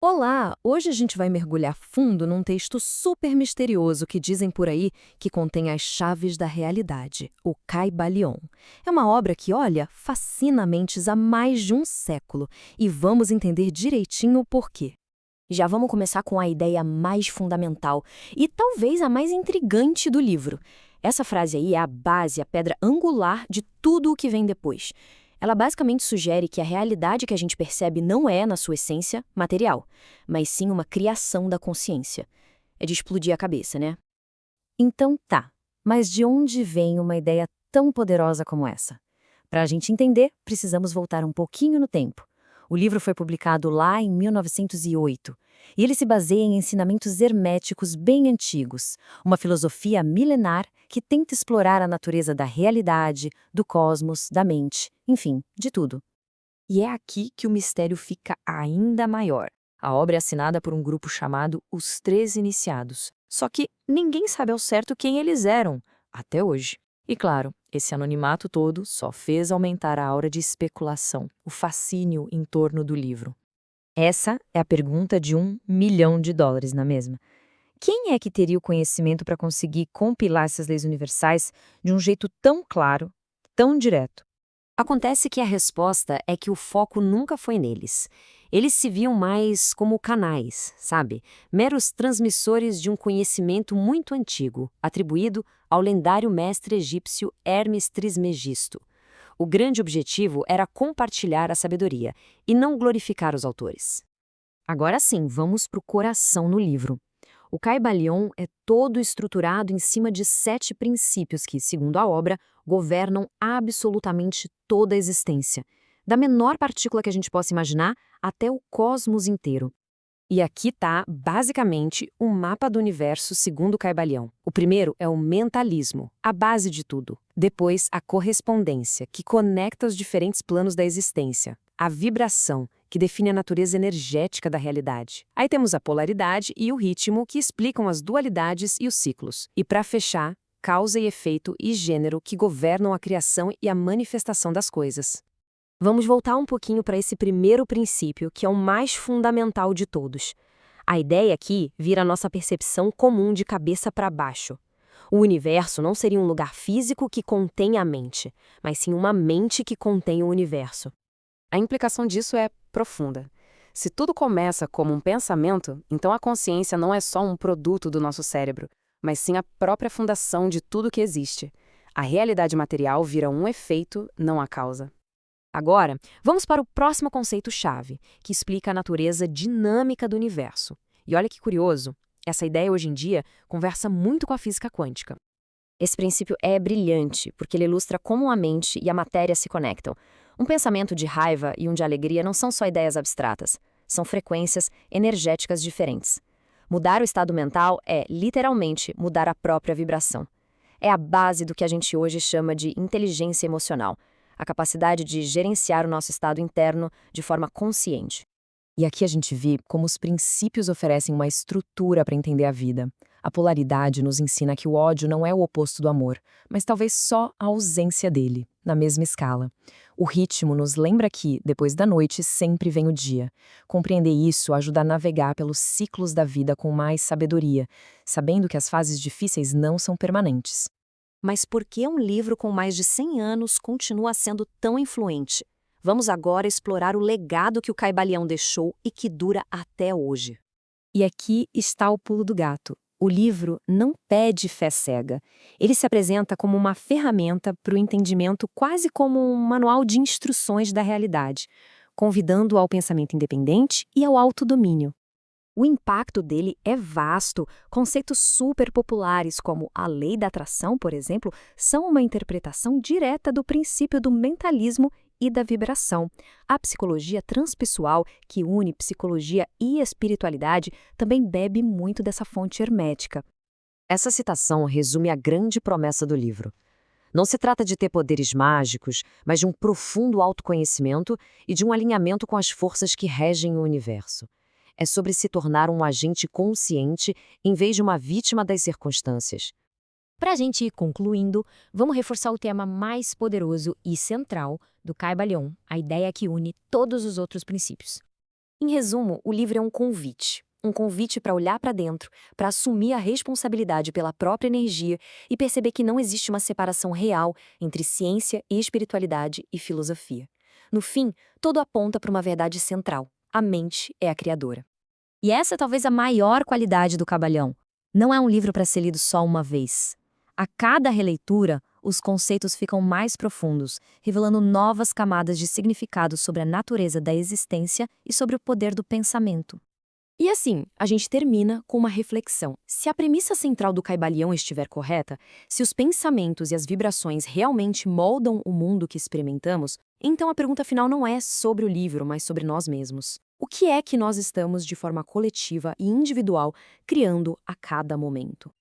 Olá! Hoje a gente vai mergulhar fundo num texto super misterioso que dizem por aí que contém as chaves da realidade, o Caibalion. É uma obra que, olha, fascina mentes há mais de um século e vamos entender direitinho o porquê. Já vamos começar com a ideia mais fundamental e talvez a mais intrigante do livro. Essa frase aí é a base, a pedra angular de tudo o que vem depois. Ela basicamente sugere que a realidade que a gente percebe não é, na sua essência, material, mas sim uma criação da consciência. É de explodir a cabeça, né? Então tá, mas de onde vem uma ideia tão poderosa como essa? Para a gente entender, precisamos voltar um pouquinho no tempo. O livro foi publicado lá em 1908 e ele se baseia em ensinamentos herméticos bem antigos, uma filosofia milenar que tenta explorar a natureza da realidade, do cosmos, da mente, enfim, de tudo. E é aqui que o mistério fica ainda maior. A obra é assinada por um grupo chamado Os Três Iniciados. Só que ninguém sabe ao certo quem eles eram, até hoje. E claro, esse anonimato todo só fez aumentar a aura de especulação, o fascínio em torno do livro. Essa é a pergunta de US$ 1 milhão, não é mesmo? Quem é que teria o conhecimento para conseguir compilar essas leis universais de um jeito tão claro, tão direto? Acontece que a resposta é que o foco nunca foi neles. Eles se viam mais como canais, sabe? Meros transmissores de um conhecimento muito antigo, atribuído ao lendário mestre egípcio Hermes Trismegisto. O grande objetivo era compartilhar a sabedoria e não glorificar os autores. Agora sim, vamos para o coração no livro. O Caibalion é todo estruturado em cima de 7 princípios que, segundo a obra, governam absolutamente toda a existência, da menor partícula que a gente possa imaginar até o cosmos inteiro. E aqui está, basicamente, um mapa do universo segundo Caibalion. O primeiro é o mentalismo, a base de tudo. Depois, a correspondência, que conecta os diferentes planos da existência. A vibração, que define a natureza energética da realidade. Aí temos a polaridade e o ritmo, que explicam as dualidades e os ciclos. E para fechar, causa e efeito e gênero, que governam a criação e a manifestação das coisas. Vamos voltar um pouquinho para esse primeiro princípio, que é o mais fundamental de todos. A ideia aqui vira a nossa percepção comum de cabeça para baixo. O universo não seria um lugar físico que contém a mente, mas sim uma mente que contém o universo. A implicação disso é profunda. Se tudo começa como um pensamento, então a consciência não é só um produto do nosso cérebro, mas sim a própria fundação de tudo que existe. A realidade material vira um efeito, não a causa. Agora, vamos para o próximo conceito-chave, que explica a natureza dinâmica do universo. E olha que curioso, essa ideia hoje em dia conversa muito com a física quântica. Esse princípio é brilhante, porque ele ilustra como a mente e a matéria se conectam. Um pensamento de raiva e um de alegria não são só ideias abstratas, são frequências energéticas diferentes. Mudar o estado mental é, literalmente, mudar a própria vibração. É a base do que a gente hoje chama de inteligência emocional, a capacidade de gerenciar o nosso estado interno de forma consciente. E aqui a gente vê como os princípios oferecem uma estrutura para entender a vida. A polaridade nos ensina que o ódio não é o oposto do amor, mas talvez só a ausência dele, na mesma escala. O ritmo nos lembra que, depois da noite, sempre vem o dia. Compreender isso ajuda a navegar pelos ciclos da vida com mais sabedoria, sabendo que as fases difíceis não são permanentes. Mas por que um livro com mais de 100 anos continua sendo tão influente? Vamos agora explorar o legado que o Caibalion deixou e que dura até hoje. E aqui está o pulo do gato. O livro não pede fé cega. Ele se apresenta como uma ferramenta para o entendimento, quase como um manual de instruções da realidade, convidando ao pensamento independente e ao autodomínio. O impacto dele é vasto. Conceitos super populares, como a lei da atração, por exemplo, são uma interpretação direta do princípio do mentalismo e da vibração. A psicologia transpessoal, que une psicologia e espiritualidade, também bebe muito dessa fonte hermética. Essa citação resume a grande promessa do livro. Não se trata de ter poderes mágicos, mas de um profundo autoconhecimento e de um alinhamento com as forças que regem o universo. É sobre se tornar um agente consciente em vez de uma vítima das circunstâncias. Para a gente ir concluindo, vamos reforçar o tema mais poderoso e central do Caibalion, a ideia que une todos os outros princípios. Em resumo, o livro é um convite. Um convite para olhar para dentro, para assumir a responsabilidade pela própria energia e perceber que não existe uma separação real entre ciência e espiritualidade e filosofia. No fim, tudo aponta para uma verdade central: a mente é a criadora. E essa é talvez a maior qualidade do Cabalhão. Não é um livro para ser lido só uma vez. A cada releitura, os conceitos ficam mais profundos, revelando novas camadas de significado sobre a natureza da existência e sobre o poder do pensamento. E assim, a gente termina com uma reflexão. Se a premissa central do Caibalião estiver correta, se os pensamentos e as vibrações realmente moldam o mundo que experimentamos, então a pergunta final não é sobre o livro, mas sobre nós mesmos. O que é que nós estamos, de forma coletiva e individual, criando a cada momento?